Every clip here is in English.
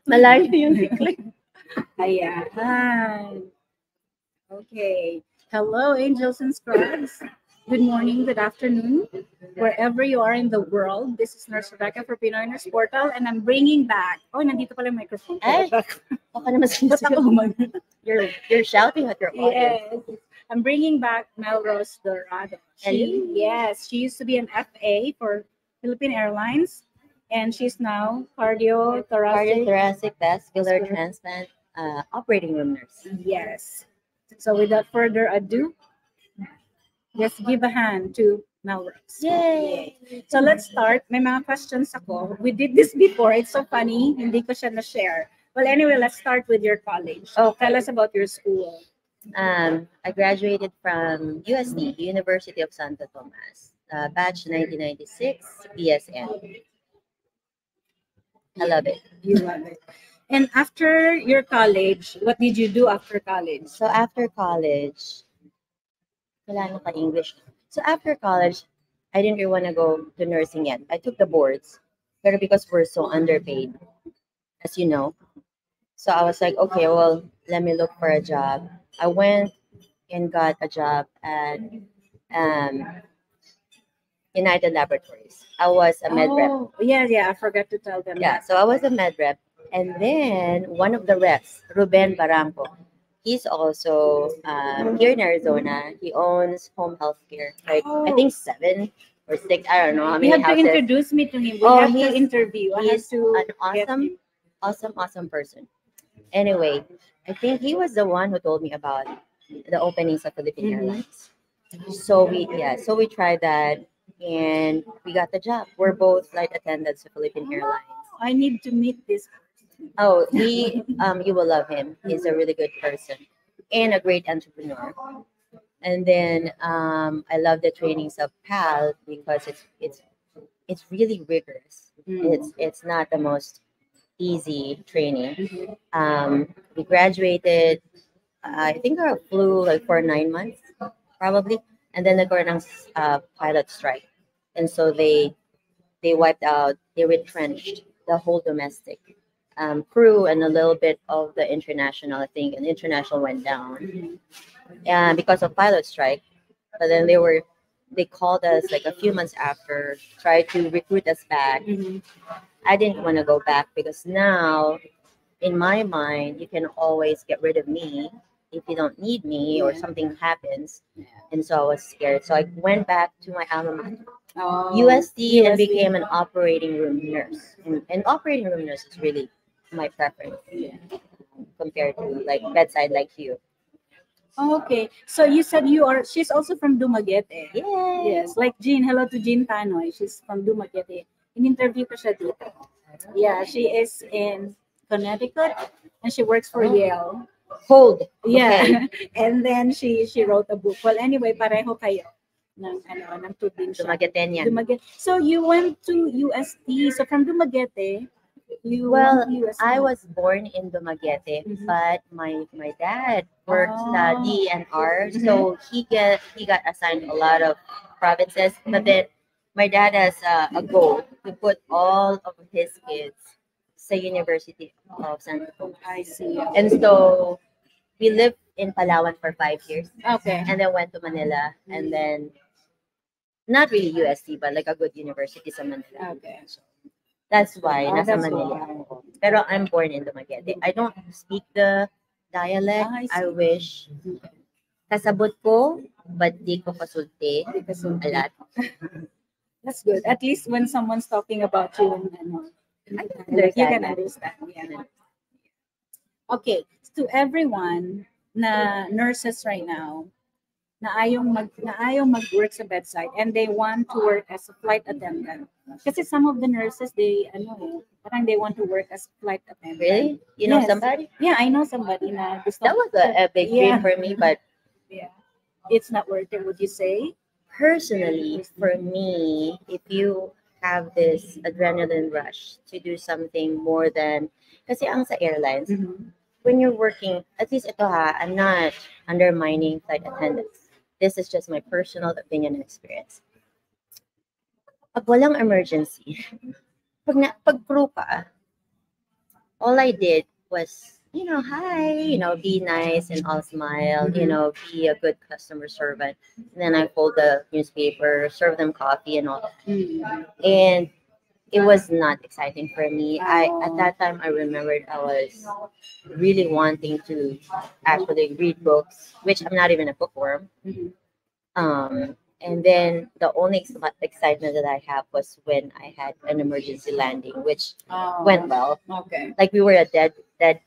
Malayo yung click. Ayan. Okay. Hello, angels and scribes. Good morning, good afternoon, wherever you are in the world. This is Nurse Rebecca for Pinoy Nurse Portal, and I'm bringing back. Oh, nandito pala yung microphone. Ay, baka naman you're shouting at your audience. Yes. I'm bringing back Melrose Dorado. She used to be an FA for Philippine Airlines, and she's now Cardiothoracic vascular transplant operating room nurse. Yes. So without further ado, let's give a hand to Melrose. Yay! So let's start. May mga questions ako. We did this before. It's so funny. Hindi ko siya na-share. Well, anyway, let's start with your college. Okay. Tell us about your school. I graduated from UST, University of Santo Tomas, batch 1996, BSN. I love it. You love it. And after your college, what did you do after college? So after college, wala na ka-English. So after college, I didn't really want to go to nursing yet. I took the boards, but because we're so underpaid, as you know. So I was like, okay, well, let me look for a job. I went and got a job at United Laboratories. I was a med rep. Yeah, I forgot to tell them. Yeah, so I was a med rep. And then one of the reps, Ruben Barranco, he's also here in Arizona. He owns home health care. Like, I think 7 or 6, I don't know how many You have houses. to introduce me to him. We have to interview. He's an awesome person. Anyway, I think he was the one who told me about the openings of Philippine Airlines. So we tried that and we got the job. We're both flight attendants of Philippine Airlines. I need to meet this. Oh, you will love him. He's a really good person and a great entrepreneur. And then I love the trainings of PAL because it's really rigorous. It's not the most easy training. We graduated. I think I flew like for 9 months, probably, and then nagkaroon ng pilot strike, and so they wiped out, they retrenched the whole domestic crew and a little bit of the international. I think, and international went down, and because of pilot strike. But then they called us like a few months after, tried to recruit us back. I didn't want to go back because now, in my mind, you can always get rid of me if you don't need me or something happens. And so I was scared. So I went back to my alma mater, UST, and became an operating room nurse. And operating room nurse is really my preference compared to like bedside like you. Okay. So you said she's also from Dumaguete. Yes. Like Jean. Hello to Jean Tanoy. She's from Dumaguete. In-interview ko siya dito. Yeah, she is in Connecticut and she works for Yale. Hold. Yeah. Okay. And then she wrote a book. Well, anyway, pareho kayo ng tubig siya. Dumagueteñan. Dumaguete. So you went to UST. So from Dumaguete, well, I was born in Dumaguete, but my dad worked the DNR, so he got assigned a lot of provinces. But then my dad has a goal to put all of his kids sa University of Santo Tomas. I see. And so we lived in Palawan for 5 years. Okay. And then went to Manila, and then not really UST, but like a good university sa Manila. Okay. That's why nasa Manila ako. Pero I'm born in Dumaguete. I don't speak the dialect. I wish. Kasabot ko, but di ko kasulti a lot. That's good. At least when someone's talking about you, you can understand. Yeah. Okay. To everyone na nurses right now, na ayong mag-work sa bedside and they want to work as a flight attendant. Kasi some of the nurses, parang they want to work as flight attendant. Really? You know somebody? Yeah, I know somebody na gusto. That was a big dream for me, but it's not worth it, would you say? Personally, for me, if you have this adrenaline rush to do something more than, kasi ang sa airlines, when you're working, at least ito I'm not undermining flight attendants. This is just my personal opinion and experience. Pag walang emergency, pag crew ka, all I did was, hi, be nice and all smile, be a good customer servant. And then I fold the newspaper, serve them coffee and all. Mm. And it was not exciting for me. At Oh. that time I remembered I was really wanting to actually read books, which I'm not even a bookworm. Mhm. And then the only excitement that I have was when I had an emergency landing, which Oh. went well. Okay. Like we were a dead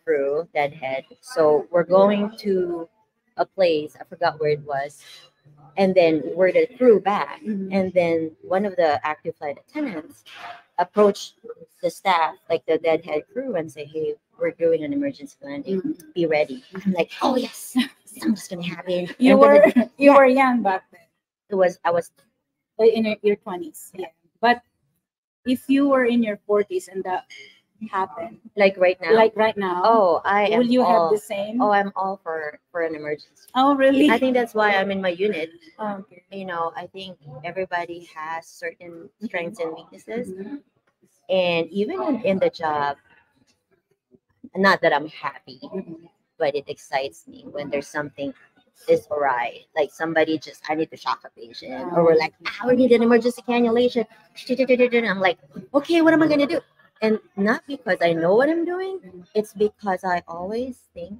crew, deadhead. So we're going to a place, I forgot where it was, and then we're the crew back. Mhm. And then one of the active flight attendants approached the staff, like the deadhead crew, and say, "Hey, we're doing an emergency landing. Mhm. Be ready." I'm like, "Oh yes, something's gonna happen." You I'm were gonna- you Yeah. were young back then, I was in your 20s. Yeah. But if you were in your 40s and that happened, like right now. like right now, Oh, I am will you have all. the same? Oh, I'm all for an emergency. Oh, really? I think that's why I'm in my unit. Okay. I think everybody has certain strengths and weaknesses, Mhm. and even in the job, not that I'm happy, Mhm. but it excites me when there's something is awry. Like somebody just, I need to shock a patient, or we're like, we need an emergency cannulation. And I'm like, okay, what am I gonna do? And not because I know what I'm doing, it's because I always think,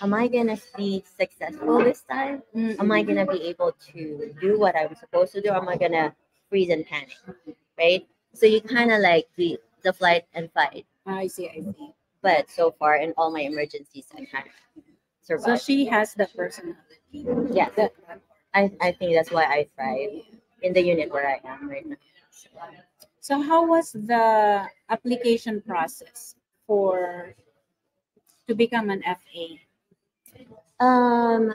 am I gonna be successful this time? Am I gonna be able to do what I'm supposed to do? Or am I gonna freeze and panic? Right? So you kind of like the flight and fight. I see. I see. But so far in all my emergencies, I kind of So survived. she has the personality. Yeah, That, I think that's why I thrive in the unit where I am right now. so how was the application process for to become an FA?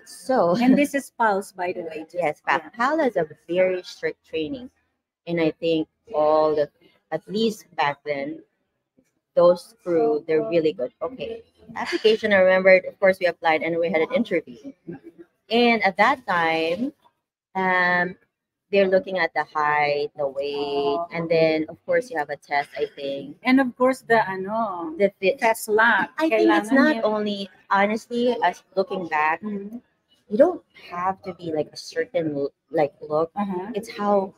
So And this is Pulse, by the way. yes, Yeah. PAL has a very strict training, and I think all the, at least back then, those crew, they're really good. Okay, application. I remembered, of course, we applied and we had an interview, and at that time, um, they're looking at the height, the weight, and then of course you have a test. I think And of course, the the fit. test lab. I think it's Kailangan not niya- only, honestly, as looking back, Mhm. you don't have to be like a certain like look. Uh-huh. It's how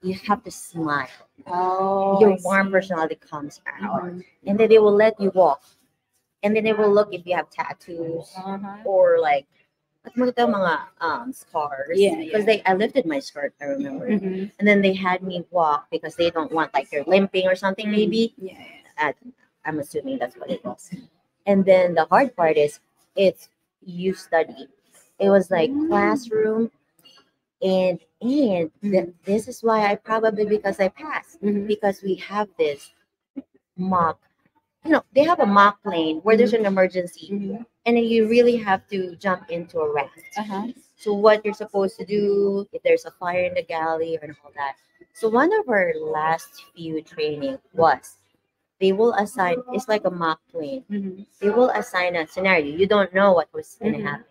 you have to smile. Oh, Your I warm see. personality comes out, Mhm. and then they will let you walk, and then they will look if you have tattoos Uh-huh. or like at mga scars. Yeah, Because yeah. I lifted my skirt, I remember, Mhm. and then they had me walk because they don't want like you're limping or something maybe. Yeah, yeah. I'm assuming that's what it was. And then the hard part is it's you study. It was like classroom, and this is why I probably, because I passed, Mhm. because we have this mock. They have a mock plane where there's an emergency, Mhm. and then you really have to jump into a raft. Uh-huh. So what you're supposed to do if there's a fire in the galley and all that. So one of our last few training was they will assign, it's like a mock plane. Mhm. They will assign a scenario. You don't know what was gonna Mhm. happen.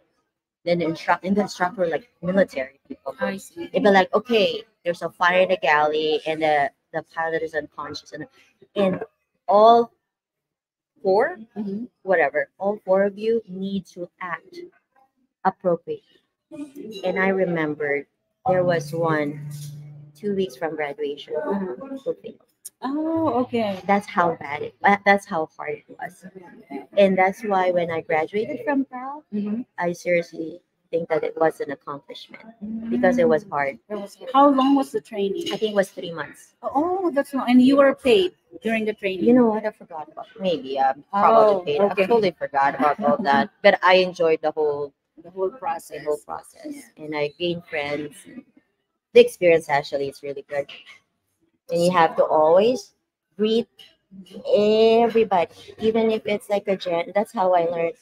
Then the instructor like military people. I see. They'd be like, okay, there's a fire in the galley and the pilot is unconscious, and all four, Mhm. whatever, all four of you need to act appropriately. And I remembered there was one 2 weeks from graduation who failed. Oh, okay. That's how bad that's how hard it was. And that's why when I graduated from PAL, Mhm. I seriously think that it was an accomplishment because it was hard. How long was the training? I think it was 3 months. Oh, that's long. And you were paid during the training. You know what? I forgot about, maybe probably Oh, paid. okay. I totally forgot about all that. But I enjoyed the whole process. process, and I gained friends. The experience actually is really good, and you have to always greet everybody, even if it's like a gen. That's how I learned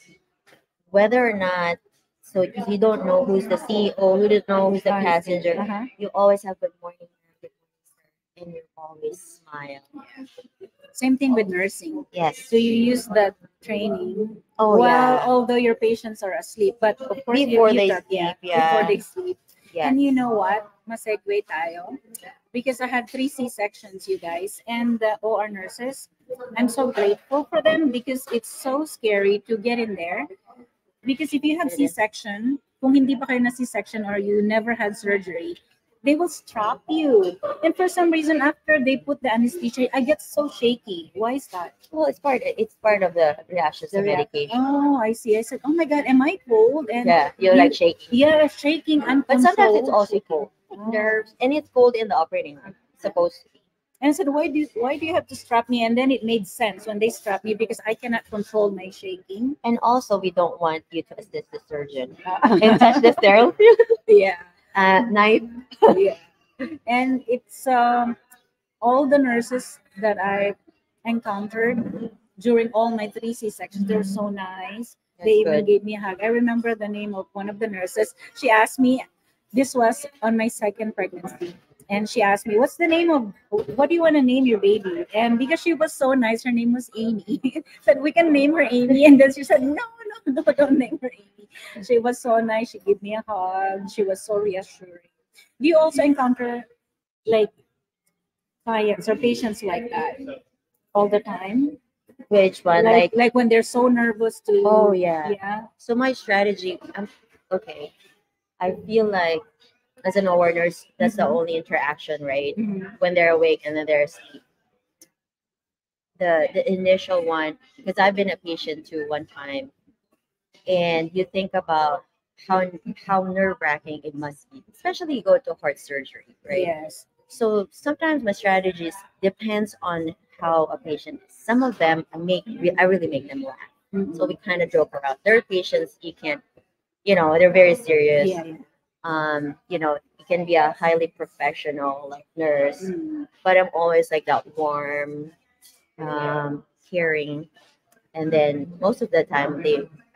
whether or not. So if you don't know who's the CEO, who doesn't know who's the I see. passenger, Uh-huh. you always have good morning, ma'am, good morning, sir, and you always smile. Same thing with nursing. Yes. So you use that training Oh while yeah. although your patients are asleep, but of course Before you they talk, sleep, before yeah. they sleep, Yes. And you know what? Masegue tayo. Because I had 3 C-sections, you guys, and the OR nurses. I'm so grateful for them because it's so scary to get in there. Because if you have It is. C-section, kung hindi pa kayo na C-section or you never had surgery, they will strap you. And for some reason, after they put the anesthesia, I get so shaky. Why is that? Well, it's part of the reactions to medication. Oh, I see. I said, oh my God, am I cold? And Yeah, you're like shaking. yeah, shaking, But sometimes it's uncontrolled. also cold. Oh. Nerves, and it's cold in the operating room. It's supposed to be. And I said, why do you have to strap me? And then it made sense when they strapped me because I cannot control my shaking. And also, we don't want you to assist the surgeon and touch the sterile Yeah. knife. Yeah. And it's all the nurses that I encountered during all my 3 C-sections, they're so nice. That's They even good. gave me a hug. I remember the name of one of the nurses. She asked me, this was on my second pregnancy. And she asked me, what's the name of, what do you want to name your baby? And because she was so nice, her name was Amy. Said, we can name her Amy. And then she said, no, don't name her Amy. She was so nice. She gave me a hug. She was so reassuring. Do you also encounter like clients or patients like that all the time? Which one? Like when they're so nervous to. Oh, yeah. Yeah. So my strategy, okay. I feel like as an OR nurse, that's the Mhm. only interaction, right? Mhm. When they're awake and then they're asleep. The initial one, because I've been a patient too one time, and you think about how nerve wracking it must be, especially you go to heart surgery, right? Yes. So sometimes my strategies depends on how a patient is. Some of them I really make them laugh. Mhm. So we kind of joke around. There are patients you can't, they're very serious. Yeah. Yeah. You can be a highly professional like nurse, Mhm. but I'm always like that warm, caring, and then most of the time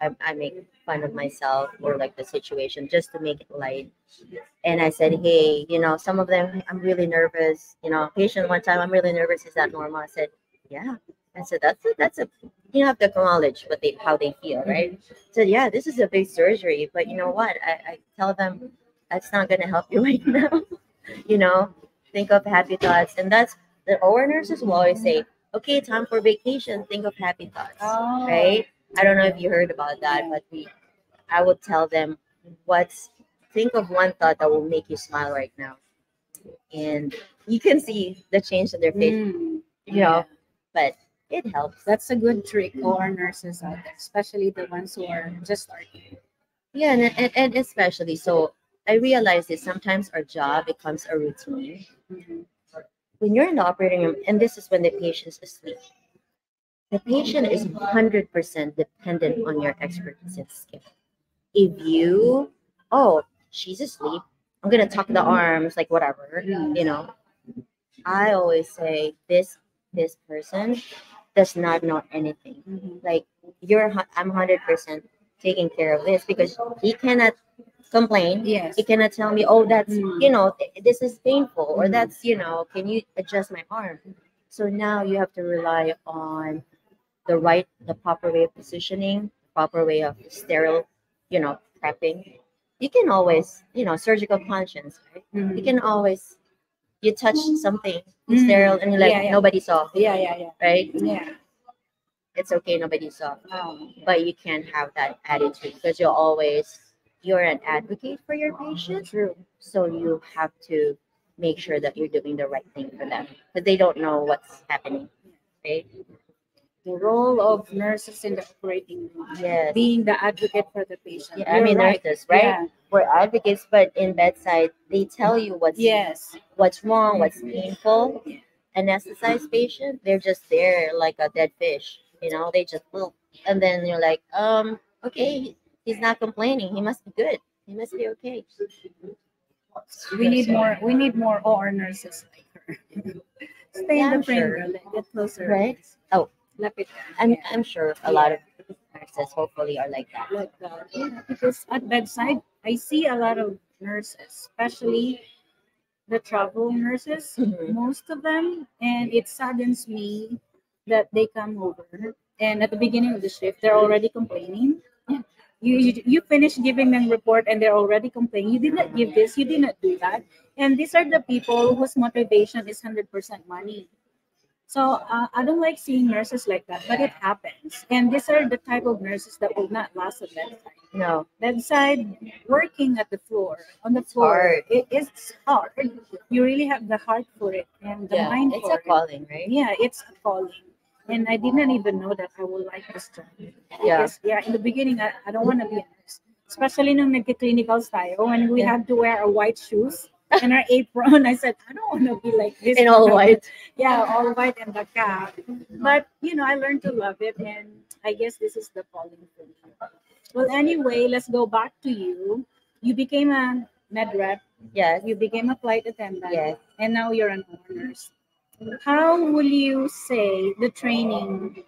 I make fun of myself or like the situation just to make it light. And I said, hey, some of them I'm really nervous. Patient one time, I'm really nervous. Is that normal? I said, yeah. I said that's a you have to acknowledge how they feel, right? I said, yeah, this is a big surgery, but you know what? I tell them that's not gonna help you right now. you know, think of happy thoughts, and that's the OR nurses will always say, okay, time for vacation. Think of happy thoughts, Oh. right? I don't know if you heard about that, but I would tell them think of one thought that will make you smile right now, and you can see the change in their face, Mm. but it helps. That's a good trick for our nurses out there, especially the ones who are just starting. Yeah, and especially so I realize that sometimes our job becomes a routine. Mhm. When you're in the operating room, and this is when the patient's asleep, the patient is 100% dependent on your expertise and skill. If oh, she's asleep, I'm going to tuck the arms, like whatever, I always say this person does not know anything. Mhm. Like I'm 100% taking care of this because he cannot complain. Yes. He cannot tell me, oh, that's Mm. this is painful, or Mm. that's can you adjust my arm? So now you have to rely on the proper way of positioning, proper way of sterile, prepping. You can always, surgical conscience, right? You Mhm. can always you touch something Mm. sterile and you're like Yeah, yeah. nobody saw, Yeah. right? Yeah. It's okay, nobody saw. Oh. But you can't have that attitude because you're an advocate for your patient. True. So you have to make sure that you're doing the right thing for them because they don't know what's happening, right? The role of nurses in the operating room, Yes. being the advocate for the patient. Yeah, I You're mean, right. nurses, right? Yeah. We're advocates, but in bedside, they tell you Yes. what's wrong, what's painful. Anesthetized patient, they're just there like a dead fish. They just look, and then you're like, okay, he's not complaining. He must be good. He must be okay. We need more OR nurses like her. Stay Yeah, in the I'm frame, sure. girl. Get closer. Right? Oh, Lapit. I'm sure a lot of nurses hopefully are like that. Like that. Yeah, because at bedside, I see a lot of nurses, especially the travel nurses, Mhm. most of them, and it saddens me that they come over and at the beginning of the shift they're already complaining. You finish giving them report and they're already complaining. You did not give this. You did not do that. And these are the people whose motivation is 100% money. So I don't like seeing nurses like that, but it happens. And these are the type of nurses that will not last at bedside. No, Bedside, working at the floor, on the floor, hard. it is hard. You really have the heart for it and the Yeah, mind it's for a it. calling, right? Yeah, it's a calling. And I didn't even know that I would like this job. Yeah. Because, yeah, in the beginning, I don't want to be a nurse. Especially nung nagka-clinicals tayo, when we Yeah. had to wear a white shoes and our apron. I said, I don't want to be like this. In all white. Yeah, all white and the cap. But, I learned to love it. And I guess this is the calling for me. Well, anyway, let's go back to you. You became a med rep. Yes. You became a flight attendant. Yes. And now you're an nurse. How will you say the training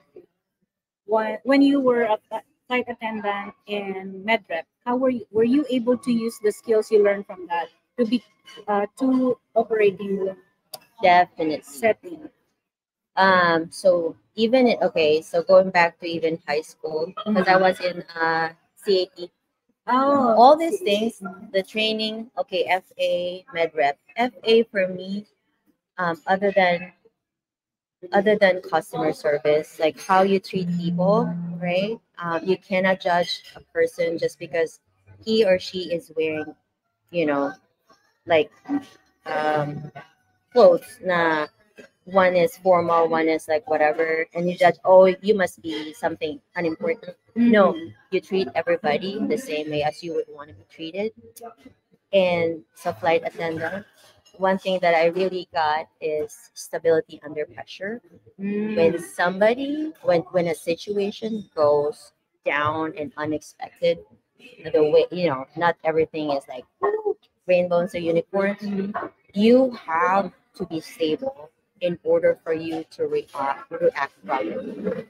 when you were a flight attendant and med rep? How were you able to use the skills you learned from that to be to operating room Definitely. setting? So even so going back to even high school, because I was in CAT. Oh, All these things, the training, FA, med rep. FA for me, other than customer service, like how you treat people, right? You cannot judge a person just because he or she is wearing, you know, like um, clothes. Na one is formal, one is like whatever, and you judge. Oh, you must be something unimportant. No, you treat everybody the same way as you would want to be treated. And so flight attendant, one thing that I really got is stability under pressure. When when a situation goes down and unexpected, the way, not everything is like rainbows or unicorns. You have to be stable in order for you to react properly.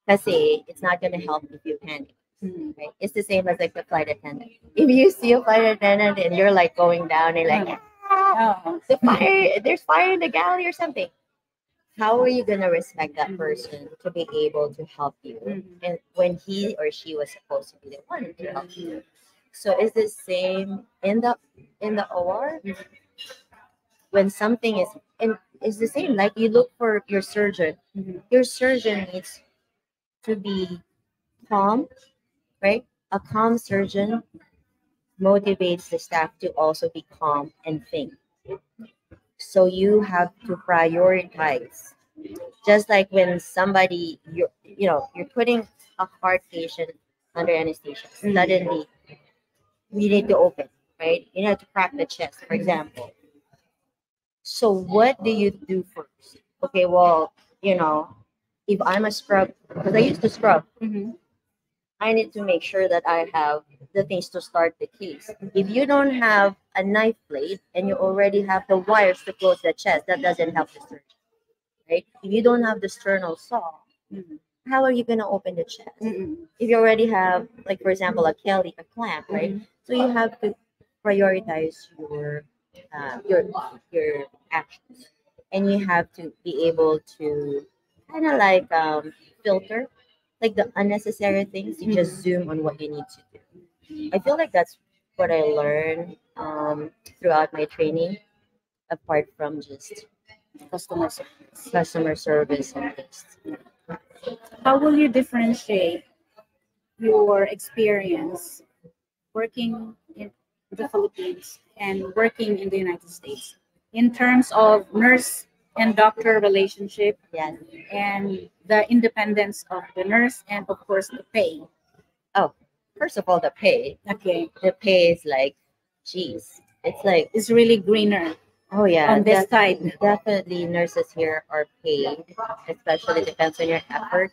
Kasi it's not gonna help if you panic. Right? It's the same as like the flight attendant. If you see a flight attendant and you're like going down and like, Oh. there's fire in the galley or something. How are you gonna respect that person to be able to help you? And when he or she was supposed to be the one to help you. So it's the same in the OR when something is, and it's the same, like you look for your surgeon. Your surgeon needs to be calm, right? A calm surgeon motivates the staff to also be calm and think. So you have to prioritize. Just like when somebody you're putting a heart patient under anesthesia, suddenly you need to open, right? You have to crack the chest, for example. So what do you do first? Okay, well, if I'm a scrub, because I used to scrub, I need to make sure that I have the things to start the case. If you don't have a knife blade and you already have the wires to close the chest, that doesn't help the surgeon, right? If you don't have the sternal saw, how are you going to open the chest? If you already have, like for example, a Kelly, a clamp, right? So you have to prioritize your actions, and you have to be able to kind of like filter like the unnecessary things. You just zoom on what you need to do. I feel like that's what I learned throughout my training, apart from just customer service and just. How will you differentiate your experience working in the Philippines and working in the United States in terms of nurse and doctor relationship? Yes. And the independence of the nurse, and of course the pay? Oh, first of all, the pay. Okay. The pay is like, geez, It's really greener. Oh yeah, on this side. Definitely, nurses here are paid, especially depends on your effort,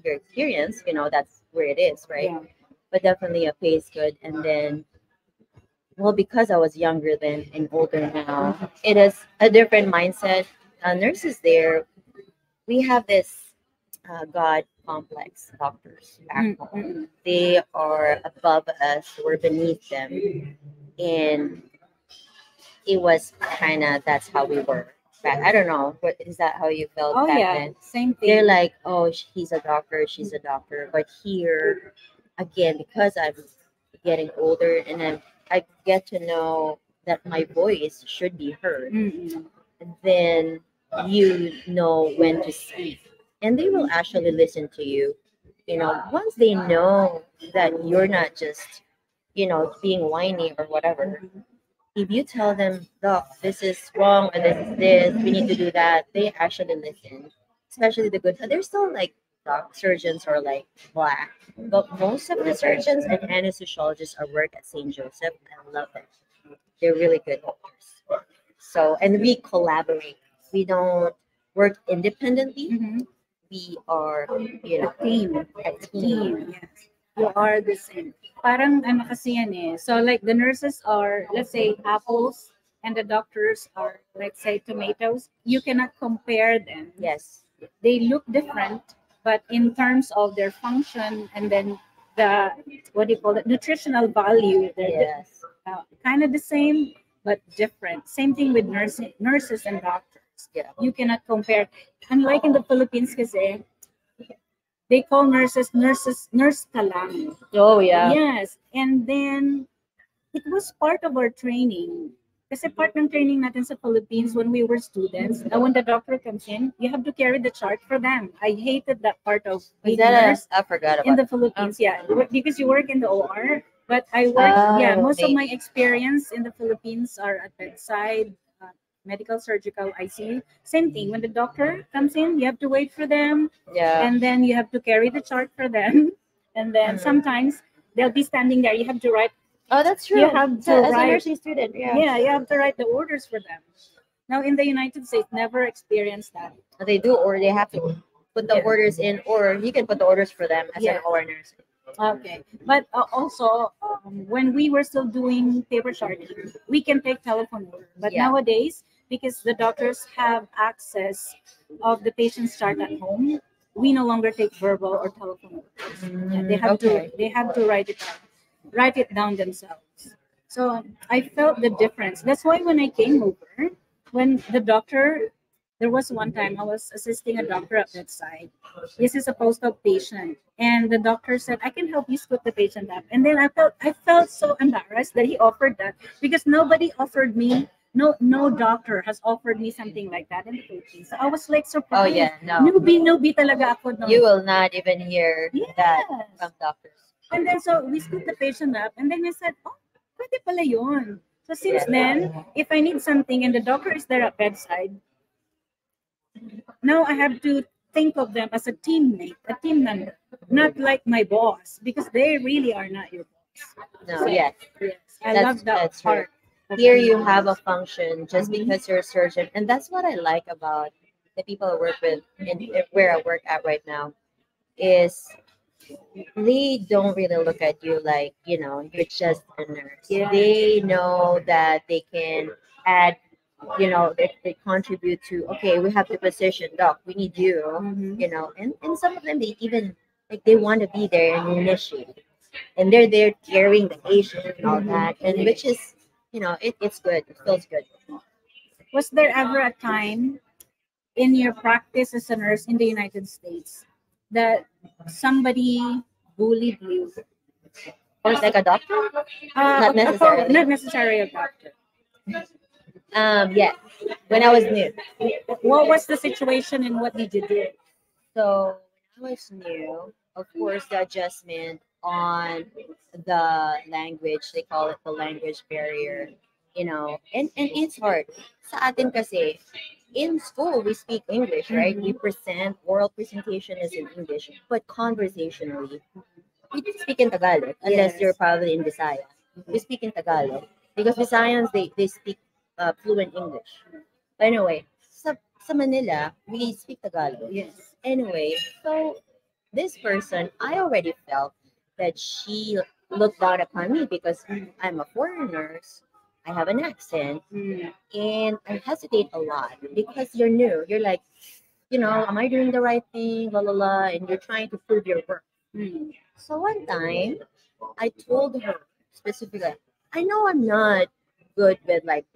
your experience. That's where it is, right? Yeah. But definitely, a pay is good. And then, well, because I was younger then and older now, it is a different mindset. Nurses there, we have this God complex. Doctors back home, they are above us, we're beneath them, and it was kind of, that's how we were back. I don't know, but is that how you felt Oh back yeah, then? same thing. They're like, oh, he's a doctor, she's a doctor, but here again, because I'm getting older and I get to know that my voice should be heard, Mm-mm. then you know when to speak. And they will actually listen to you. Once they know that you're not just, being whiny or whatever, if you tell them, look, this is wrong or this is this, we need to do that, they actually listen. Especially the good. There's still like surgeons are like black, but most of the surgeons and anesthesiologists are work at St. Joseph. I love it. They're really good doctors. So, and we collaborate. We don't work independently. Mm-hmm. We are, Team. a team. Team, yes. You are the same. Parang ano kasi yan eh. So like the nurses are, let's say, apples, and the doctors are, let's say, tomatoes. You cannot compare them. Yes. They look different, but in terms of their function and then the, what do you call it, nutritional value, they're Yes. kind of the same, but different. Same thing with nurses and doctors. Yeah. You cannot compare. Unlike in the Philippines kasi, they call nurse ka lang. Oh yeah. Yes. And then, it was part of our training. Kasi part ng training natin sa Philippines when we were students, when the doctor comes in, you have to carry the chart for them. I hated that part of Is being that a nurse I forgot about in the Philippines. Yeah, because you work in the OR, but I work, yeah, Oh, most of my maybe. experience in the Philippines are at bedside, medical surgical ICU. Same thing, when the doctor comes in, you have to wait for them, Yeah. and then you have to carry the chart for them. And then Mhm. sometimes they'll be standing there, you have to write. Oh, that's true. You have So, to as a write. nursing student, yeah. Yeah, you have to write the orders for them. Now in the United States, never experienced that. They do, or they have to put the Yeah. orders in, or you can put the orders for them as Yeah. an OR nurse. Okay, but also when we were still doing paper charting, we can take telephone order. But Yeah. nowadays, because the doctors have access of the patient's chart at home, we no longer take verbal or telephone orders. Yeah, they have Okay. to write it down themselves. So I felt the difference. That's why when I came over, when the doctor, there was one time I was assisting a doctor at bedside. This is a post-op patient, and the doctor said, "I can help you scoop the patient up." And then I felt so embarrassed that he offered that because nobody offered me. No doctor has offered me something like that in the Philippines. So I was like Oh surprised. yeah, no. Newbie talaga ako no. You will not even hear that Yes. from doctors. And then so we scooped the patient up, and then we said, "Oh, pwede pala yun." So since then, if I need something and the doctor is there at bedside, now I have to think of them as a teammate, a team member, not like my boss, because they really are not your boss. No, So, yes. yes, I That's- love that that's true. part. of Here being you a have a nurse. function just Mhm. because you're a surgeon, and that's what I like about the people I work with and where I work at right now is they don't really look at you like you're just a nurse. Yeah. They know that they can add, they contribute to. Okay, we have the position, doc. We need you. Mhm. And some of them they even like they want to be there and initiate, and they're there carrying the patient and all that, and which is it's good. It feels good. Was there ever a time in your practice as a nurse in the United States that somebody bullied you? Or it's like a doctor. Not necessarily. Not necessarily a doctor. Yeah, when I was new. What was the situation and what did you do? So when I was new, of course, the adjustment on the language, they call it the language barrier, and it's hard. Sa atin kasi, in school, we speak English, right? We present, oral presentation is in English, but conversationally, we speak in Tagalog, unless Yes. you're probably in Visaya. We speak in Tagalog because Visayans, they speak fluent English. But anyway, sa Manila, we speak Tagalog. Yes. Anyway, so this person, I already felt that she looked down upon me because I'm a foreigner. I have an accent, Mm. and I hesitate a lot because you're new. You're like, am I doing the right thing? La la la, and you're trying to prove your worth. Mm. So one time, I told her specifically, I know I'm not good with like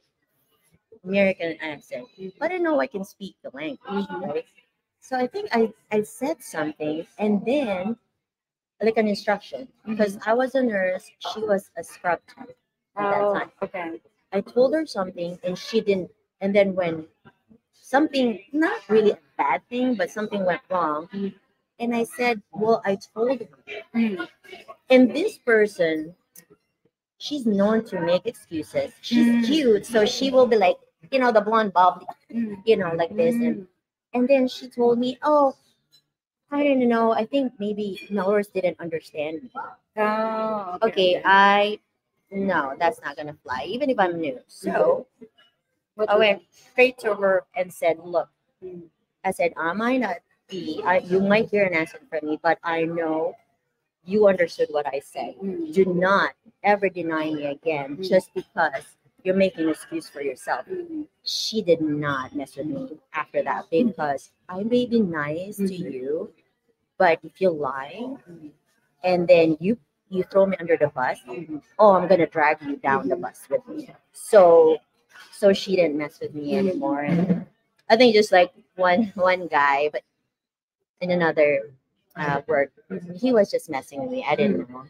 American accent, but I know I can speak the language, right? So I think I said something, and then like an instruction because I was a nurse, she was a scrub tech at that Oh, time. okay. I told her something and she didn't. And then when something, not really a bad thing, but something went wrong, and I said, "Well, I told her." Mm. And this person, she's known to make excuses. She's Mm. cute, so she will be like, the blonde bob, Mm. like this. And then she told me, "Oh, I don't know. I think maybe Melrose didn't understand me." Oh, Okay, no, that's not gonna fly, even if I'm new. So What I was went straight to her and said, "Look," Mm. I said, "I might not be, you might hear an accent from me, but I know you understood what I said. Mm. Do not ever deny me again just because you're making an excuse for yourself." Mm. She did not mess with me after that because I may be nice to you, but if you lie and then you throw me under the bus, oh, I'm gonna drag you down the bus with me. So she didn't mess with me anymore. And I think just like one guy, but in another work, he was just messing with me. I didn't know.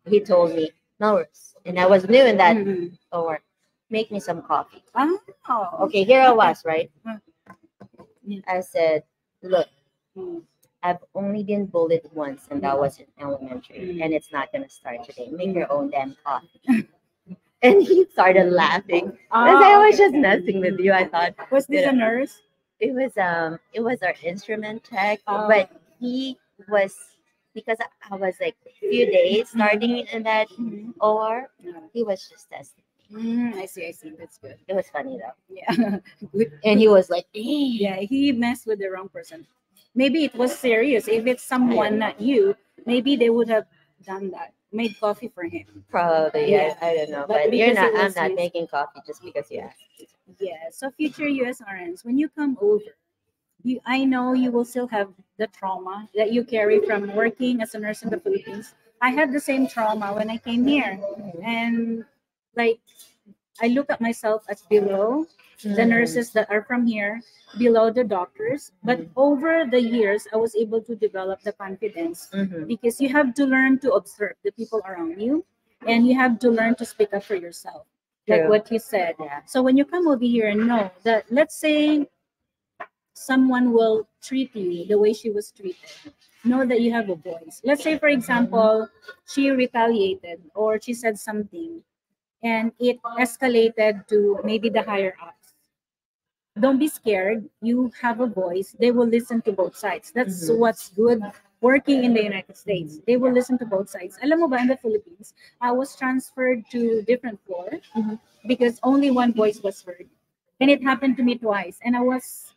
He told me, "Norris," and I was new in that Mm. or make me some coffee. Oh, Okay, here I was, right? Yeah. I said, "Look, Mm. I've only been bullied once, and that was in elementary, and it's not gonna start today. Make your own damn coffee." And he started laughing. Because I was just messing with you. I thought, Was this a nurse? it was our instrument tech, Oh. but he was, because I was like a few days starting in that OR, he was just testing. I see. That's good. It was funny though. Yeah. Good. And he was like, Yeah, he messed with the wrong person. Maybe it was serious. If it's someone not you, maybe they would have done that. Made coffee for him. Probably, Yeah. I don't know. But But you're because not, it I'm was not his- making coffee just because you asked. Yeah. So future USRNs, when you come over, I know you will still have the trauma that you carry from working as a nurse in the Philippines. I had the same trauma when I came here. And like I look at myself as below the nurses that are from here, below the doctors. But over the years, I was able to develop the confidence because you have to learn to observe the people around you and you have to learn to speak up for yourself, like True. what you said. Yeah. So when you come over here and know that, let's say someone will treat you the way she was treated, know that you have a voice. Let's say, for example, she retaliated or she said something and it escalated to maybe the higher ups. Don't be scared. You have a voice. They will listen to both sides. That's what's good working in the United States. They will listen to both sides. Alam mo ba, in the Philippines, I was transferred to different floor because only one voice was heard. And it happened to me twice. And I was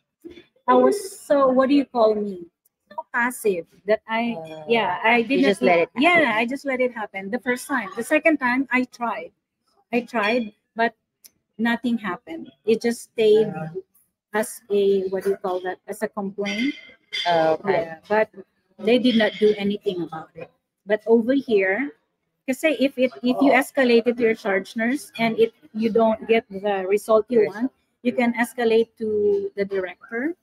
so, what do you call me? So passive that I did You not just let it happen. Yeah, I just let it happen the first time. The second time I tried, but nothing happened. It just stayed as a, what do you call that? As a complaint. Okay. Yeah, but they did not do anything about it. But over here, kasi if you escalate it to your charge nurse and you don't get the result you want, you can escalate to the director.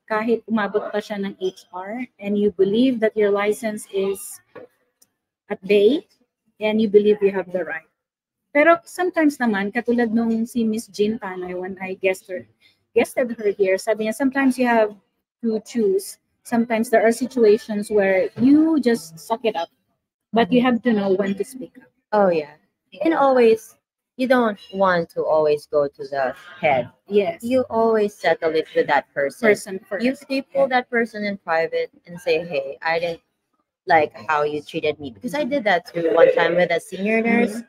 Kahit umabot pa siya ng HR and you believe that your license is at bay and you believe you have the right. Pero sometimes naman, katulad nung si Miss Jean Tanoy, when I guested her here, sabi niya, sometimes you have to choose. Sometimes there are situations where you just suck it up, but you have to know when to speak up. Oh yeah. And always, you don't want to always go to the head. Yes. You always settle it with that person. First. You pull that person in private and say, "Hey, I didn't like how you treated me," because I did that too one time with a senior nurse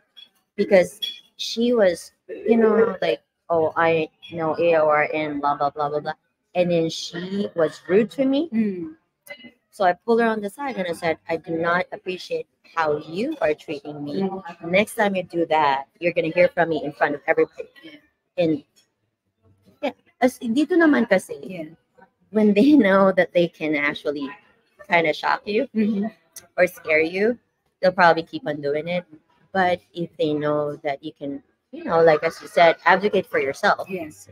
because she was, like, "Oh, I know AOR and blah blah blah blah blah," and then she was rude to me. So I pulled her on the side and I said, "I do not appreciate how you are treating me. Next time you do that, you're gonna hear from me in front of everybody." And yeah, dito naman kasi, Yeah. when they know that they can actually kind of shock you or scare you, they'll probably keep on doing it. But if they know that you can, like as you said, advocate for yourself, Yes.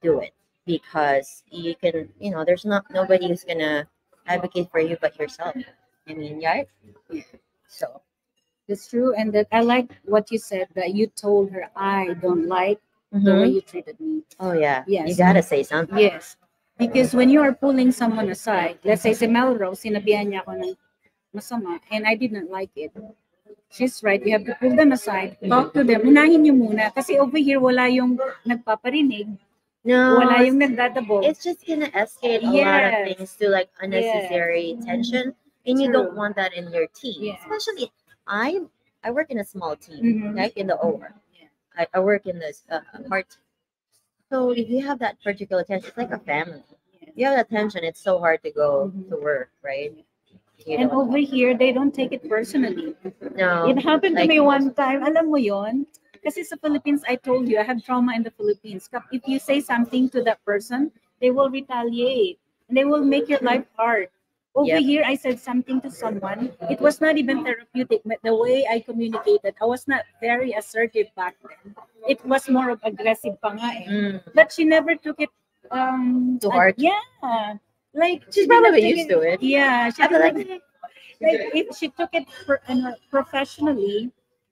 do it because you can, there's not nobody who's gonna advocate for you but yourself. I mean, yeah. So That's true. And that I like what you said that you told her, I don't like the way mhm. you treated me. Oh yeah, you Yes. gotta say something. Yes. Because when you are pulling someone aside, let's say si Melrose, sinabihan niya ako ng masama, and I didn't like it. She's right. You have to pull them aside, talk to them. Unahin niyo muna. Kasi over here, wala yung nagpaparinig. No, Wala yung nagdadabog. it's just gonna escalate a lot of Yes. things to like unnecessary tension, and you don't True. want that in your team. Yeah. Especially, I work in a small team, Mhm. like in the OR. Yeah. I work in this heart team. So if you have that particular tension, it's like a family. You have that tension, it's so hard to go Mhm. to work, right? You And don't over here, they don't take it personally. know. It happened to Like, me one time. Alam mo yon? Kasi sa Philippines, I told you, I have trauma in the Philippines. If you say something to that person, they will retaliate. And they will make your life hard. Over Yep. here, I said something to someone. It was not even therapeutic, but the way I communicated, I was not very assertive back then. It was more of aggressive pa nga eh. mm, But she never took it to heart. yeah. Like She's she didn't probably take used to it. Yeah, she I feel didn't like like if she took it professionally,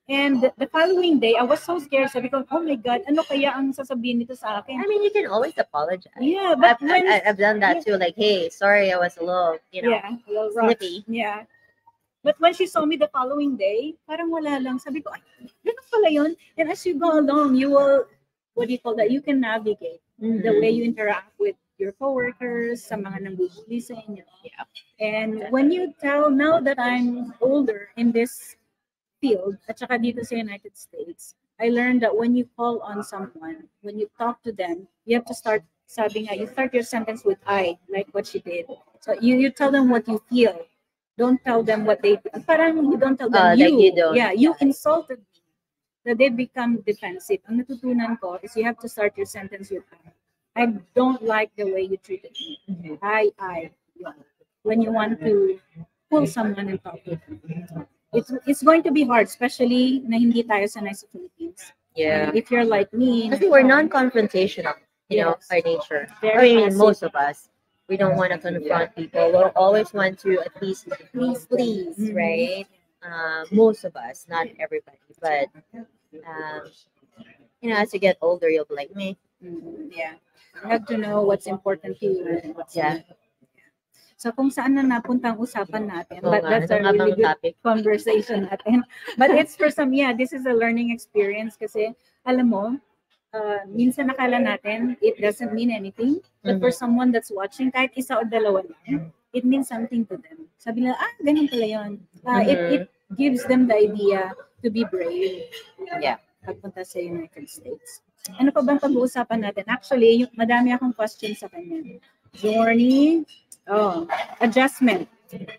and the following day I was so scared. Sabi ko, oh my god, ano kaya ang sasabihin nito sa akin? I mean, you can always apologize. Yeah, but I've done that too. Like, hey, sorry, I was a little, yeah, a little rough. snippy. Yeah. But when she saw me the following day, parang wala lang. Sabi ko, ay, ganun pala yun. And as you go along, you will, what do you call that? You can navigate the way you interact with your coworkers, sa mga nambubuli sa inyo. Yeah. And when you tell, now that I'm older in this field, at saka dito sa United States, I learned that when you call on someone, when you talk to them, you have to start sabi nga, you start your sentence with I, like what she did. So you tell them what you feel. Don't tell them what they parang you don't tell them Like you don't. Yeah, you insulted me. That they become defensive. Ang natutunan ko is you have to start your sentence with I don't like the way you treated me. Mhm. I. When you want to pull someone and talk to them. It's going to be hard, especially na hindi tayo sanay sa Philippines. Yeah. If you're like me, Because we're non-confrontational, you know, Yes. by nature. Very I mean, passive. most of us, we don't want to confront people. We'll always want to at least please, Mhm. right? Most of us, not everybody, but you know, as you get older, you'll be like me. Yeah. You have to know what's important to you and what's Yeah. not. So kung saan na napunta ang usapan natin, Oo but nga, that's a ano nga really bang good topic? conversation natin. But it's for some, yeah, this is a learning experience kasi alam mo, minsan nakala natin it doesn't mean anything, but for someone that's watching, kahit isa o dalawa lang, it means something to them. Sabi nila, ganun pala yun. It gives them the idea to be brave. Yeah. Pagpunta sa United States. Ano pa bang pag-uusapan natin? Actually, madami akong questions sa kanya. Journey, adjustment.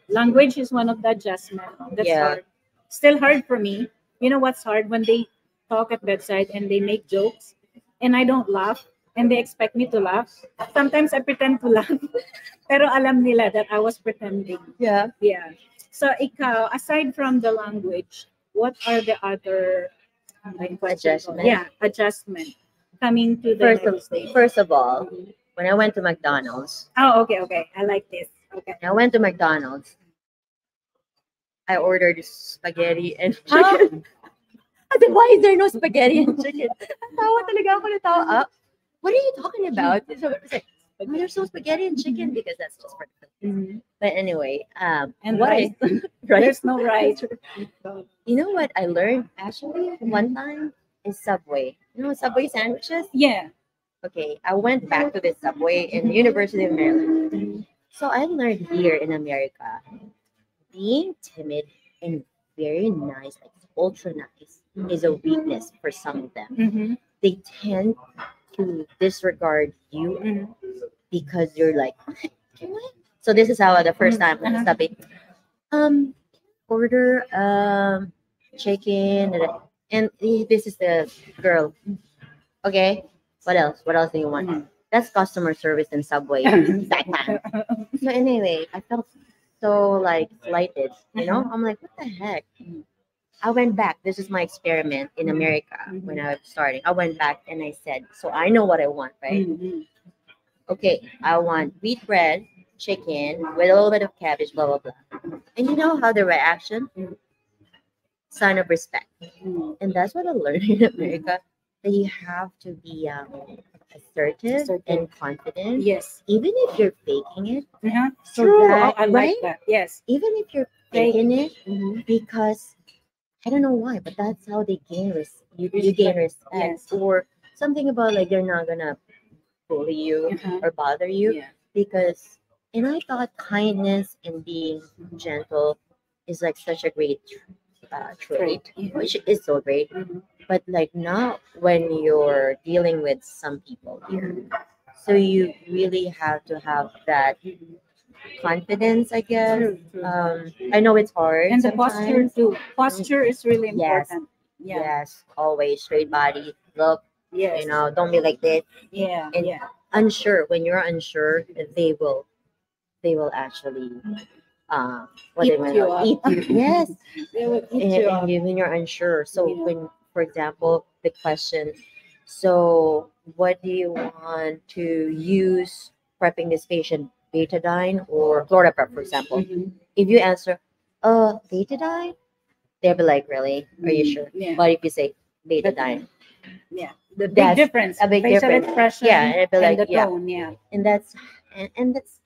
Language is one of the adjustment. That's Yeah. hard. Still hard for me. You know what's hard? When they talk at bedside and they make jokes and I don't laugh and they expect me to laugh. Sometimes I pretend to laugh. Pero alam nila that I was pretending. Yeah. Yeah. So ikaw, aside from the language, what are the other Adjustment. Yeah, adjustment coming to the United States. First of all, when I went to McDonald's, Oh, okay. I like this. Okay. I went to McDonald's. I ordered spaghetti and Oh. chicken. I said, why is there no spaghetti and chicken? Tawa talaga ako na tawa. What are you talking about? So I was like, there's no spaghetti and chicken because that's just for the Mhm. But anyway, And what rice. right? There's no rice. You know what I learned actually one time is Subway. You know Subway sandwiches? Yeah. Okay, I went back to this Subway in University of Maryland. So I learned here in America, being timid and very nice, like ultra nice, is a weakness for some of them. Mm-hmm. They tend to disregard you Mm-hmm. because you're like, what? So this is how the first time I stopped it. Order chicken and this is the girl. Okay, what else? What else do you want? Mhm. That's customer service in Subway. That time. So anyway, I felt so like slighted. You know, I'm like, what the heck? I went back. This is my experiment in America when I was starting. I went back and I said, so I know what I want, right? Mhm. Okay, I want wheat bread chicken with a little bit of cabbage, blah blah blah. And you know how the reaction? Sign of respect. Mm. And that's what I learned in America. That you have to be assertive Assertive. and confident, Yes. even if you're faking it. Uh-huh. So True. that, Oh, I like right? that. Yes. Even if you're Fake. faking it, Mhm. because I don't know why, but that's how they gain you gain respect. Yes. Or something about like they're not gonna bully you Uh-huh. or bother you Yeah. because and I thought kindness and being gentle is like such a great trait, Yeah. which is so great. Mhm. But like not when you're dealing with some people here. So you really have to have that confidence, I guess. True. True. I know it's hard And the posture sometimes. too. Posture is really Yes. important. Yeah. Yes, always straight body. Look, Yes. you know, don't be like this. Yeah. And Yeah. unsure. When you're unsure, they will actually what Eat they will you up. eat you. Yes. They will eat and, you and up. you, when you're unsure. So Yeah. when, for example, the question, so what do you want to use prepping this patient, betadine or chloroprep, for example? Mhm. If you answer, betadine, they'll be like, really? Are you sure? Yeah. But if you say betadine, Yeah. The big That's difference. a big facial difference. expression. Yeah, and it'd be like, the yeah. tone. Yeah. and that's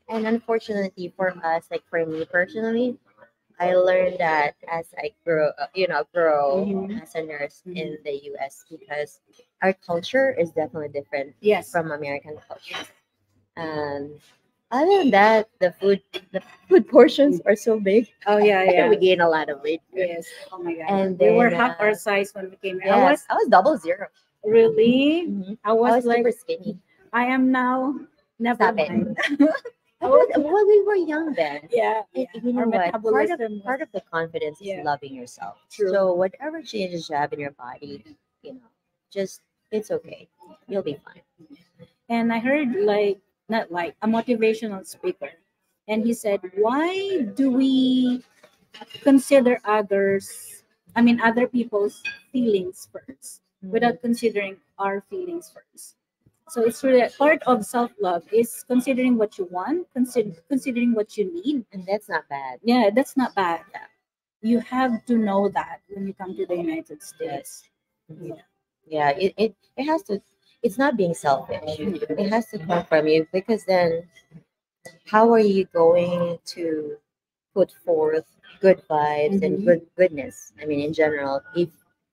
and unfortunately for us, like for me personally, I learned that as I grow Mhm. as a nurse Mhm. in the US because our culture is definitely different Yes. from American culture. And other than that, the food portions are so big. Oh yeah. And Yeah. we gain a lot of weight. Yes. Oh my God. And They were then, half our size when we came here. Yes, I was double zero. Really. Mhm. I I was was like, super skinny. I am now. Never Stop it. mind. Well, we were young then. Yeah. And Yeah. you know Our what? metabolism was- Part of the confidence is Yeah. loving yourself. True. So whatever changes you have in your body, just it's okay. You'll be fine. And I heard not like a motivational speaker, and he said, "Why do we consider other people's feelings first, without considering our feelings first?" So it's really a part of self love is considering what you want, considering what you need. And that's not bad. Yeah, that's not bad. You have to know that when you come to the United States. Mhm. Yeah, it has to. It's not being selfish. It has to come from you because then, how are you going to put forth good vibes and Mhm. goodness? I mean, in general, if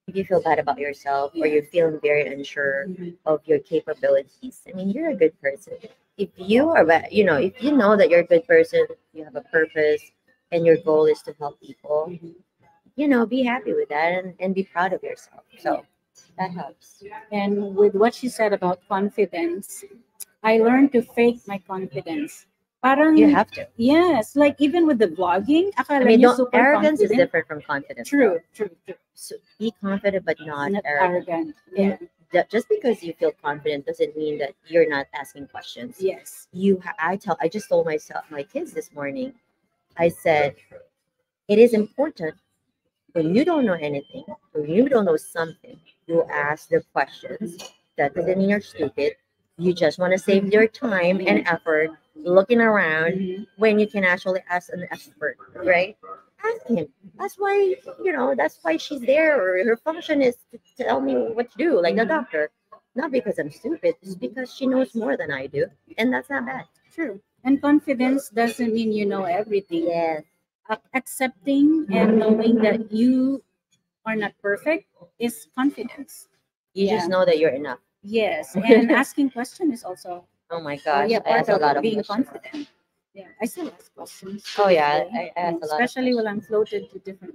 you feel bad about yourself or you're feeling very unsure Mhm. of your capabilities, I mean, you're a good person. If you are, if you know that you're a good person, you have a purpose, and your goal is to help people, be happy with that and be proud of yourself. So that helps. And with what she said about confidence, I learned to fake my confidence. Parang, You have to. yes, like even with the vlogging, akala I mean, niyo don't, super arrogance is confident. different from confidence. True, though. true, true. So be confident, but not Not arrogant. arrogant. And Yeah. just because you feel confident doesn't mean that you're not asking questions. Yes. I just told my kids this morning. I said it is important when you don't know anything, when you don't know something, you ask the questions. That doesn't mean you're stupid. You just want to save your time and effort looking around Mhm. when you can actually ask an expert, right? Ask him. That's why she's there, or her function is to tell me what to do, like the doctor. Not because I'm stupid, it's because she knows more than I do, and that's not bad. True. And confidence doesn't mean you know everything. Yes. Accepting and knowing that you are not perfect is confidence. You just Yeah. know that you're enough. Yes. And asking question is also Oh my gosh, yeah, I part asked a of lot of being questions. confident. Yeah. I still ask questions. Oh yeah, today. I asked a lot. Especially of when I'm floated to different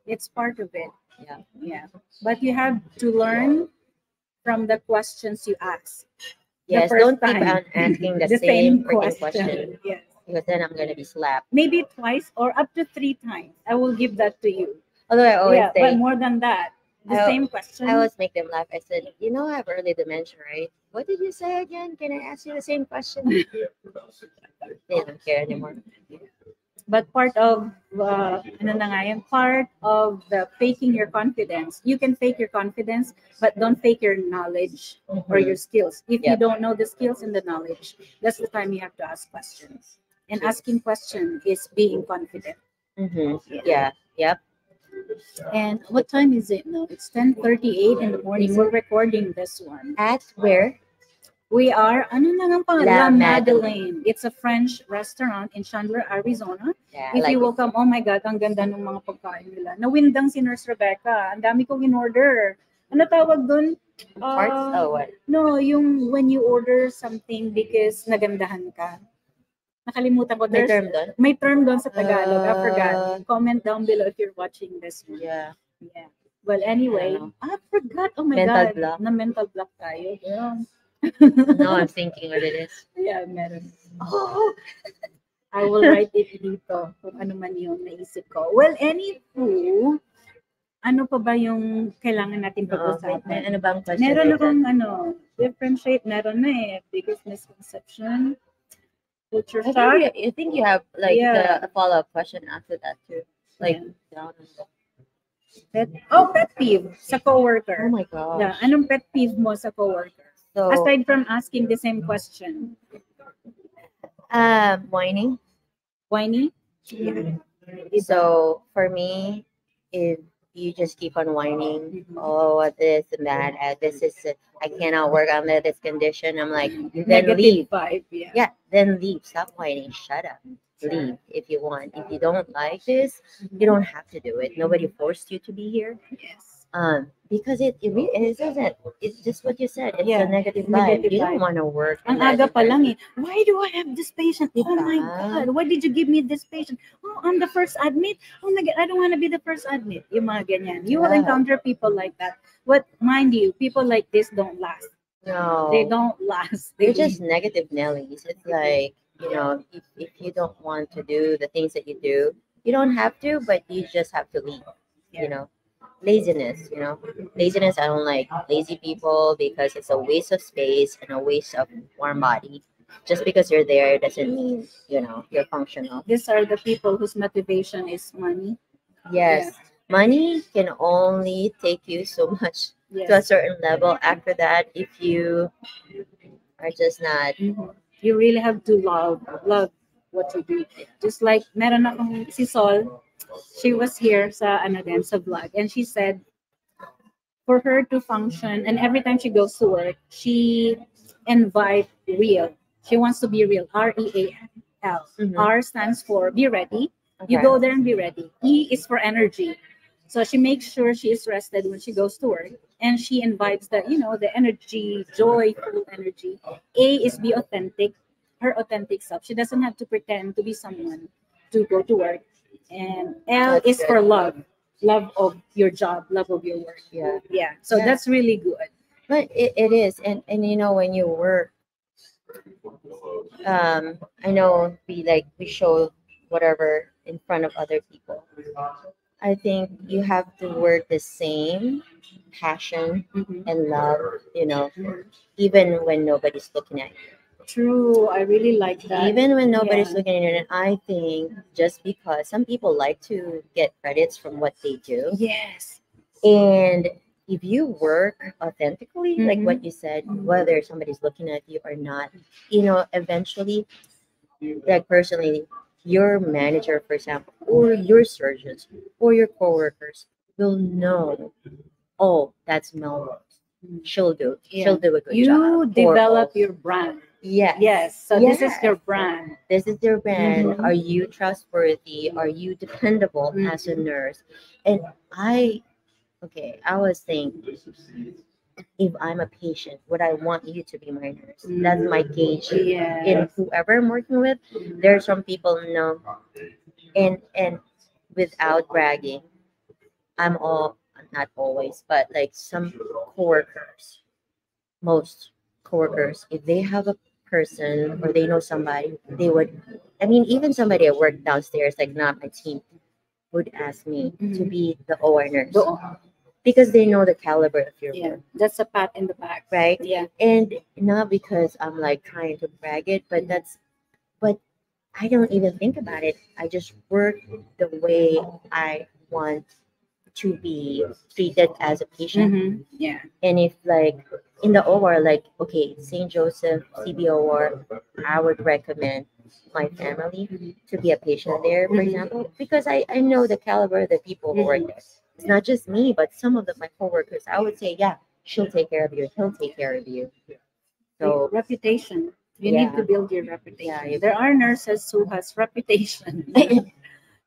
it's part of it. questions. Yeah. Yeah. But you have to learn from the questions you ask. Yes. first Don't keep time. on asking the, The same same freaking question. question Yes. because then I'm gonna be slapped. Maybe twice or up to 3 times. I will give that to you. Although I always Yeah, but say, more than that, the I- same question. I always make them laugh. I said, I have early dementia, right? What did you say again? Can I ask you the same question? They don't care anymore. But part of ano na nga yan, part of the faking your confidence. You can fake your confidence, but don't fake your knowledge or your skills. If you Yep. don't know the skills and the knowledge, that's the time you have to ask questions. And asking question is being confident. Yeah. Yep. And what time is it now? It's 10:38 in the morning. We're recording this one. At where? We are, ano na nga pangalan? La La Madeleine. Madeleine. It's a French restaurant in Chandler, Arizona. Yeah, If like you will come, oh my God, ang ganda ng mga pagkain nila. Nawindang si Nurse Rebecca. Ang dami kong in-order. Ano tawag dun? parts. Oh, what? No, yung when you order something because nagandahan ka. Nakalimutan ko. May There's- term doon? May term doon sa Tagalog. I forgot. Uh, Comment down below if you're watching this one. Yeah. Yeah. Well, anyway, I forgot. Oh my Mental God. block. Na mental block tayo. Yeah. No, I'm thinking what it is. Yeah, meron. Oh, I will write it dito kung ano man yung naisip ko. Well, anywho, ano pa ba yung kailangan natin pag-usapan? Ano bang question? Meron like akong differentiate, meron na biggest misconception, culture that? shock. I think you have like Yeah. a follow-up question after that too. Like down and down. Pet peeve sa Oh coworker. my gosh. Yeah, anong pet peeve mo sa coworker? So Aside from asking the same question. whining. Whiny? So for me, if you just keep on whining, Mhm. oh this and that, this is I cannot work under this condition. I'm like, then Negative leave. vibe, yeah. Yeah, then leave. Stop whining. Shut up. Leave if you want. If you don't like this, you don't have to do it. Nobody forced you to be here. Yes. Because it isn't. It's just what you said. It's Yeah, a negative vibe. negative You vibe. don't want to work. Ang in that aga pa lang environment. Why do I have this patient? Oh my Diba? God, why did you give me this patient? Oh, I'm the first admit. Oh my God, I don't want to be the first admit. Yung mga ganyan. You will Yeah. encounter people like that. But mind you, people like this don't last. No. They don't last. They're just negative Nellies. It's like, if you don't want to do the things that you do, you don't have to, but you just have to leave. Laziness, laziness. I don't like lazy people because it's a waste of space and a waste of warm body. Just because you're there doesn't mean, you're functional. These are the people whose motivation is money. Yes. Money can only take you so much to a Yes. certain level. After that, if you are just not, Mhm. You really have to love what you do. Just like meron akong si Sol, she was here sa sa vlog, and she said for her to function, and every time she goes to work, she invite real. She wants to be real. REAL. Mhm. R stands for be ready. You Okay. go there and be ready. E is for energy. So she makes sure she is rested when she goes to work, and she invites the energy, joyful energy. A is be authentic, her authentic self. She doesn't have to pretend to be someone to go to work. And L That's is good. for love of your job, love of your work. Yeah. Yeah. So Yeah. that's really good. But it is, and when you work, I know we show whatever in front of other people. I think you have to work the same passion Mhm. and love, even when nobody's looking at you. True. I really like that. Even when nobody's Yeah. looking at you, and I think just because some people like to get credits from what they do, Yes. and if you work authentically, like Mhm. what you said, whether somebody's looking at you or not, eventually, like personally, your manager, for example, or your surgeons or your coworkers will know, oh, that's Melrose. She'll do a good You job. develop Or, your brand. yes. Yes. So this is Yes. your brand. This is their brand. Mhm. Are you trustworthy? Are you dependable as a Mhm. nurse? And I was thinking, if I'm a patient, would I want you to be my nurse? That's my gauge. Yeah. In whoever I'm working with, there are some people and without bragging, I'm all not always, but like some coworkers, most coworkers, if they have a person or they know somebody, they would. I mean, even somebody at work downstairs, like not my team, would ask me to Mhm. be the OR nurse Go- because they know the caliber of your Yeah. work, That's a pat in the back. right? Yeah. And not because I'm like trying to brag it, but I don't even think about it. I just work the way I want to be treated as a patient. Mhm. Yeah. And if like in the OR, like okay, St. Joseph CBOR, I would recommend my family to be a patient there, for example, because I know the caliber of the people who work there. It's not just me, but some of my coworkers. I would say, yeah, she'll take care of you. He'll take care of you. So Reputation. You need to yeah, build your reputation. yeah, There are nurses who has reputation.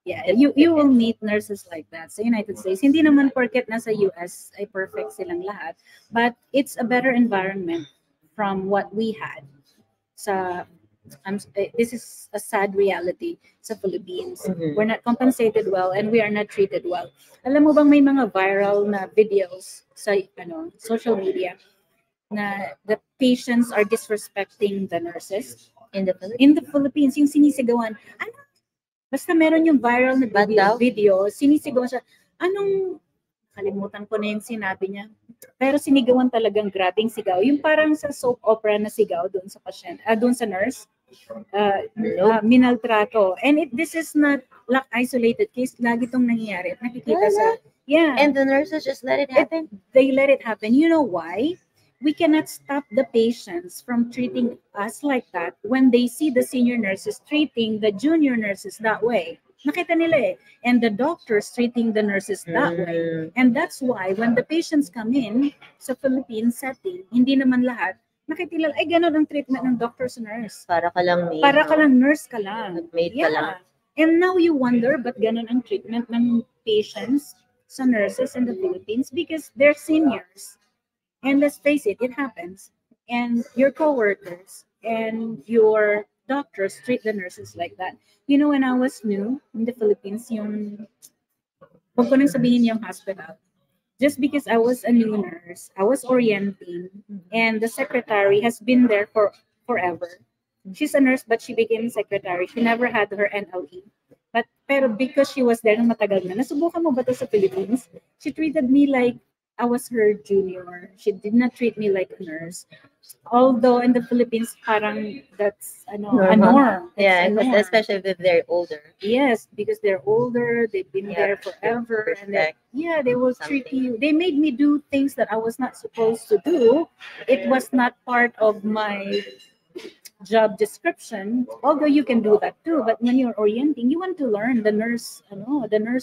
Yeah, you will meet nurses like that sa United States. Hindi naman porket nasa US ay perfect silang lahat, but it's a better environment from what we had. Sa this is a sad reality sa Philippines. Mhm. We're not compensated well and we are not treated well. Alam mo bang may mga viral na videos sa social media na the patients are disrespecting the nurses in the Philippines. in the Philippines, yung sinisigawan. Ano? Basta meron yung viral na Ba't daw? video, sinisigawan siya. Anong, kalimutan ko na yung sinabi niya. Pero sinigawan talagang grabing sigaw. Yung parang sa soap opera na sigaw doon sa patient, doon sa nurse. Minaltrato. And this is not like isolated case. Lagi itong nangyayari. At nakikita sa, yeah. And the nurses just let it happen? They let it happen. You know why? We cannot stop the patients from treating us like that when they see the senior nurses treating the junior nurses that way. Nakita nila eh. And the doctors treating the nurses that way. And that's why when the patients come in sa Philippine setting, hindi naman lahat, nakikilala, ay gano'n ang treatment ng doctor sa nurse. Para ka lang maid. Para ka lang nurse ka lang. Maid ka lang. And now you wonder, ba't gano'n ang treatment ng patients sa nurses in the Philippines? Because they're seniors. And let's face it, it happens. And your coworkers and your doctors treat the nurses like that. You know, when I was new in the Philippines, huwag ko nang sabihin yung hospital. Just because I was a new nurse, I was orienting, and the secretary has been there for forever. She's a nurse, but she became secretary. She never had her NLE. Pero because she was there ng matagal na, nasubukan mo ba ito sa Philippines? She treated me like I was her junior. She did not treat me like a nurse. Although in the Philippines, parang that's a norm. Yeah, It's a norm. especially if they're older. Yes, because they're older, they've been there forever, and they will treat you. They made me do things that I was not supposed to do. It was not part of my job description. Although you can do that too, but when you're orienting, you want to learn the nurse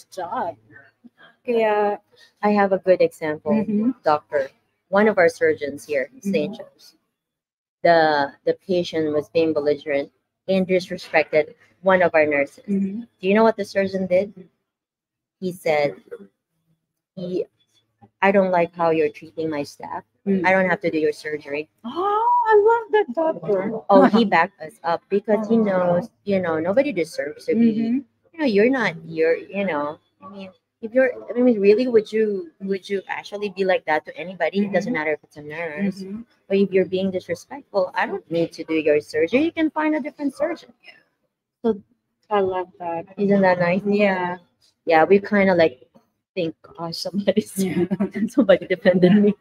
job. Kaya, I have a good example, doctor. One of our surgeons here in St. Joe's. The patient was being belligerent and disrespected one of our nurses. Do you know what the surgeon did? He said, I don't like how you're treating my staff. I don't have to do your surgery. Oh, I love that doctor. Oh, he backed us up because he knows, nobody deserves to be, you're not, really, would you actually be like that to anybody? It doesn't matter if it's a nurse. But if you're being disrespectful, I don't need to do your surgery. You can find a different surgeon. So I love that. Isn't that nice? Yeah. Yeah, we kind of like think, gosh, somebody defended me.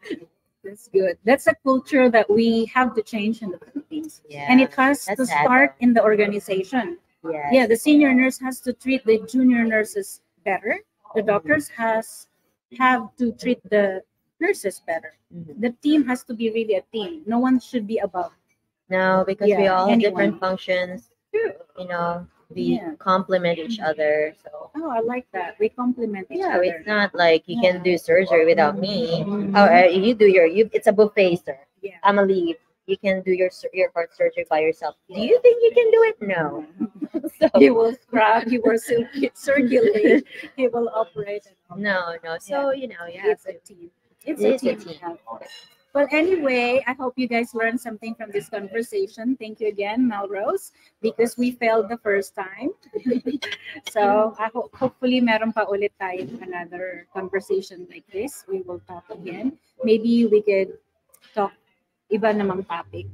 That's good. That's a culture that we have to change in the Philippines. Yeah, and it has that's to sad, start in the organization. Yes. Yeah, the senior nurse has to treat the junior nurses better. The doctors have to treat the nurses better. The team has to be really a team. No one should be above. No, because we all have different functions. True. We complement each other. So. Oh, I like that. We complement each other. Yeah, it's not like you can do surgery without me. You do it's a buffet, sir. Yeah. I'm gonna leave. You can do your heart surgery by yourself. Do you think you can do it? No. So, he will scrub, he will circulate, he will operate. No. So, it's a team. It's a team. Well, anyway, I hope you guys learned something from this conversation. Thank you again, Melrose, because we failed the first time. So, I hopefully meron pa ulit tayo another conversation like this. We will talk again. Maybe we could talk iba namang topic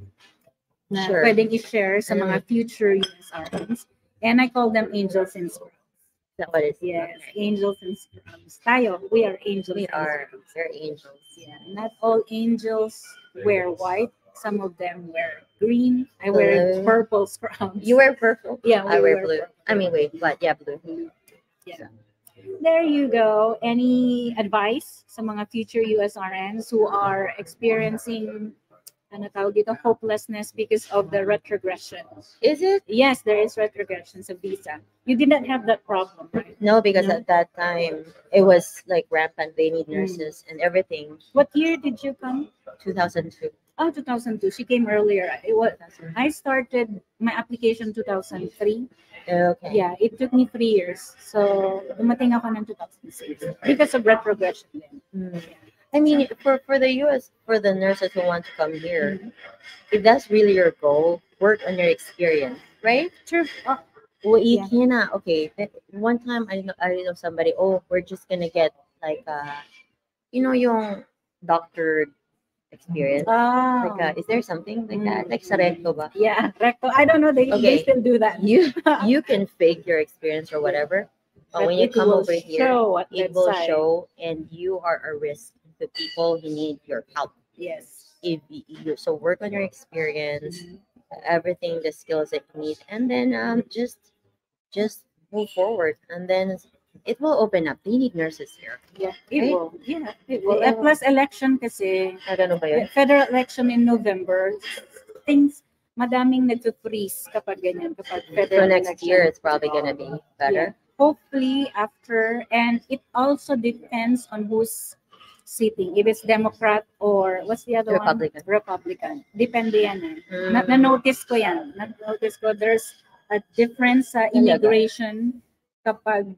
na pwedeng i-share sa mga future USRNs. And I call them angels and scrubs. Is that what it is? Yes, angels and scrubs. Tayo, we are angels. We're angels. Yeah, not all angels wear white. Some of them wear green. I wear purple scrubs. You wear purple? Yeah, I wear blue. Purple. I mean, wait, what? Yeah, blue. Yeah. There you go. Any advice sa mga future USRNs who are experiencing ano tawag dito, hopelessness because of the retrogression. Is it? Yes, there is retrogression sa visa. You did not have that problem, right? No, because No? at that time it was like rampant. They need Mm. nurses and everything. What year did you come? 2002. Oh, 2002. She came earlier. I started my application 2003. Okay. Yeah, it took me 3 years. So, dumating ako ng 2006 because of retrogression din. Mm. I mean, for the US, for the nurses who want to come here, Mhm. if that's really your goal, work on your experience, right? True. Well, you Yeah. cannot. Okay, one time I know somebody. Oh, we're just gonna get like yung doctor experience. Like, Oh. is there something like that? Like sa recto ba? Yeah, recto. I don't know. They Okay. still do that. You can fake your experience or whatever, but when you it come will over here, show at it that will side. show, and you are a risk to people who need your help. Yes. If so work on your experience, Mhm. everything, the skills that you need, and then just move forward, and then it will open up. They need nurses here. Yeah, it Right? will. Yeah, it will. Yeah. Plus election kasi, I don't know ba yun? federal election in November, things, madaming nag-freeze kapag ganyan, kapag So federal next election. year it's probably gonna be better. Hopefully after, and it also depends on who's sitting. If it's Democrat or what's the other Republican. one? Republican. Depende yan eh. Mm. Na-notice ko yan. Na-notice ko there's a difference sa immigration kapag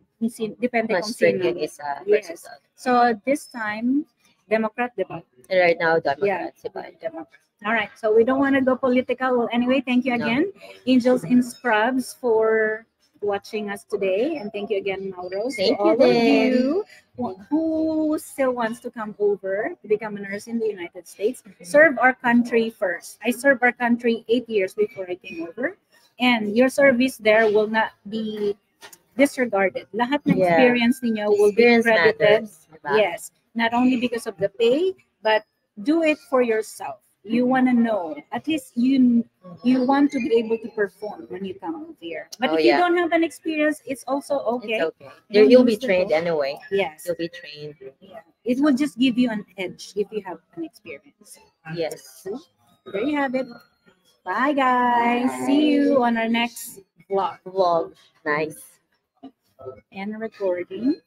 depende Mas kung strict sino. yung isa Yes. versus the other. So this time, Democrat, diba? And right now, Democrats. Democrat. All right. So we don't want to go political. Well, anyway, thank you No. again, Angels in Scrubs, for watching us today, and thank you again, Mauro. Thank to all you, of Din. you who still wants to come over to become a nurse in the United States. Serve our country first. I served our country 8 years before I came over, and your service there will not be disregarded. Lahat ng Yeah. experience ninyo will be Experience credited. matters. Diba? Yes, not only because of the pay, but do it for yourself. You want to know. At least you want to be able to perform when you come over here. But Oh, if you yeah. don't have an experience, it's also okay. It's okay. Don't You'll be lose the trained goal. anyway. Yes. You'll be trained. Yeah. It will just give you an edge if you have an experience. Yes. There you have it. Bye, guys. See you on our next vlog. Vlog. Nice. And recording.